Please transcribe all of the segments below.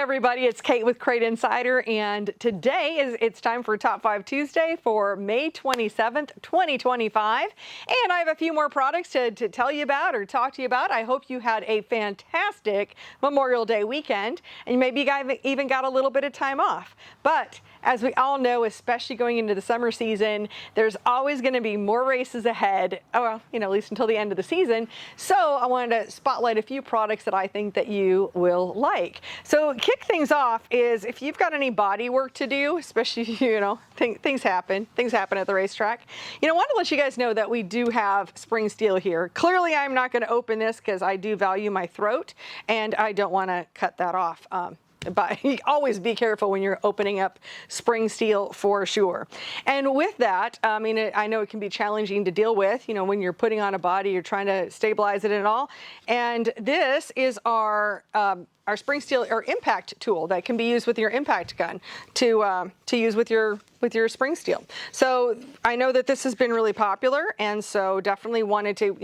everybody, it's Kate with Crate Insider, and today it's time for Top 5 Tuesday for May 27th, 2025. And I have a few more products to tell you about or talk to you about. I hope you had a fantastic Memorial Day weekend, and maybe you even got a little bit of time off. But as we all know, especially going into the summer season, there's always going to be more races ahead, well, at least until the end of the season. So I wanted to spotlight a few products that I think that you will like. So kick things off is if you've got any body work to do, especially, things happen at the racetrack. I want to let you guys know that we do have spring steel here. Clearly, I'm not going to open this because I do value my throat and I don't want to cut that off. But always be careful when you're opening up spring steel for sure. And with that, I know it can be challenging to deal with, when you're putting on a body, you're trying to stabilize it and all. And this is our spring steel or impact tool that can be used with your impact gun to use with your spring steel. So I know that this has been really popular, and so definitely wanted to,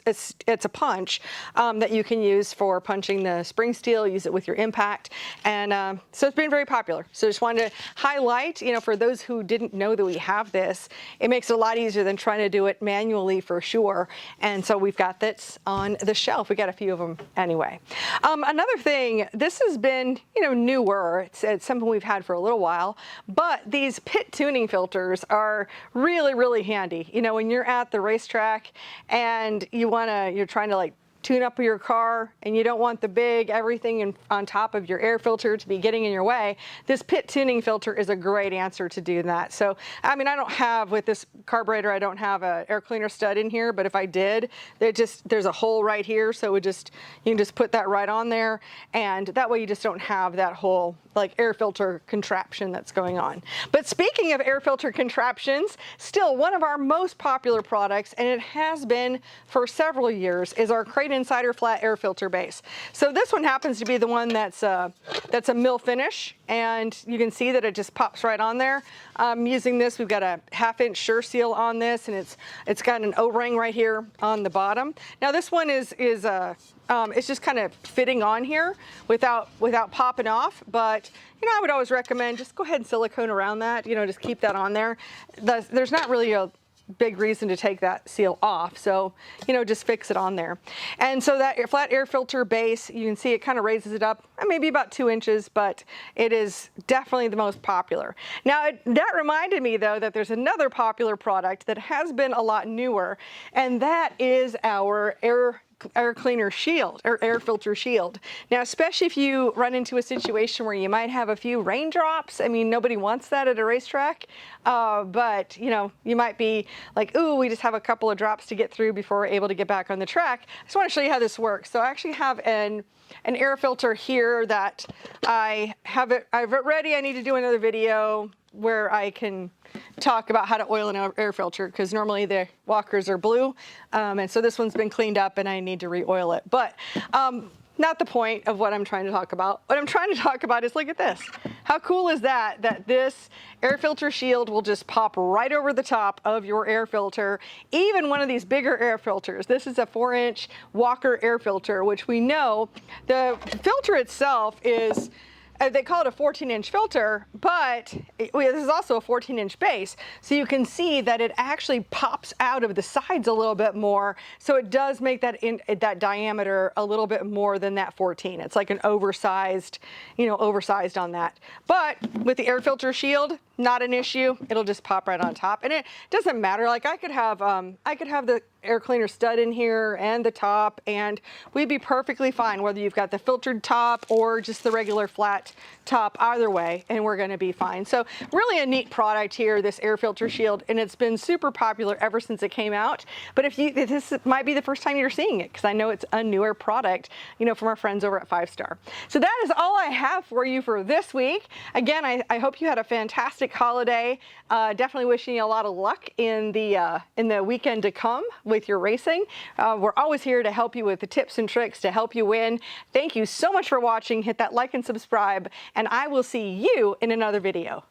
it's a punch that you can use for punching the spring steel, use it with your impact, and so it's been very popular. So just wanted to highlight, for those who didn't know that we have this, it makes it a lot easier than trying to do it manually for sure. And so we've got this on the shelf. We got a few of them anyway. Another thing, this has been, newer. It's something we've had for a little while, but these pit tuning filters are really, really handy. When you're at the racetrack and you're trying to tune up your car and you don't want the big everything on top of your air filter to be getting in your way, this pit tuning filter is a great answer to do that. So, I don't have, with this carburetor, I don't have an air cleaner stud in here, but if I did, there's a hole right here, so you can just put that right on there, and that way you just don't have that whole air filter contraption that's going on. But speaking of air filter contraptions, still one of our most popular products, and it has been for several years, is our CrateInsider flat air filter base. So this one happens to be the one that's a mill finish, and you can see that it just pops right on there. Using this, we've got a 1/2-inch sure seal on this, and it's got an O-ring right here on the bottom. Now this one is it's just kind of fitting on here without popping off, but I would always recommend just go ahead and silicone around that, just keep that on there. There's not really a big reason to take that seal off, so just fix it on there. And so that flat air filter base, you can see it kind of raises it up maybe about 2 inches, but it is definitely the most popular. Now that reminded me though that there's another popular product that has been a lot newer, and that is our air cleaner shield or air filter shield. Now, especially if you run into a situation where you might have a few raindrops, nobody wants that at a racetrack, but you might be like, ooh, we just have a couple of drops to get through before we're able to get back on the track. I just want to show you how this works. So I actually have an air filter here that I have it ready. I need to do another video where I can talk about how to oil an air filter, because normally the walkers are blue, and so this one's been cleaned up and I need to re-oil it. But not the point of what I'm trying to talk about. What I'm trying to talk about is, look at this. How cool is that this air filter shield will just pop right over the top of your air filter, even one of these bigger air filters. This is a 4-inch Walker air filter, which we know the filter itself is, they call it a 14-inch filter, but this is also a 14-inch base. So you can see that it actually pops out of the sides a little bit more. So it does make that diameter a little bit more than that 14. It's like an oversized on that. But with the air filter shield, not an issue. It'll just pop right on top, and it doesn't matter. I could have the air cleaner stud in here and the top, and we'd be perfectly fine whether you've got the filtered top or just the regular flat top. Either way, and we're going to be fine. So really a neat product here, this air filter shield, and it's been super popular ever since it came out. But if this might be the first time you're seeing it, because I know it's a newer product, from our friends over at 5-Star. So that is all I have for you for this week. Again, I hope you had a fantastic holiday. Definitely wishing you a lot of luck in the weekend to come with your racing. We're always here to help you with the tips and tricks to help you win. Thank you so much for watching. Hit that like and subscribe, and I will see you in another video.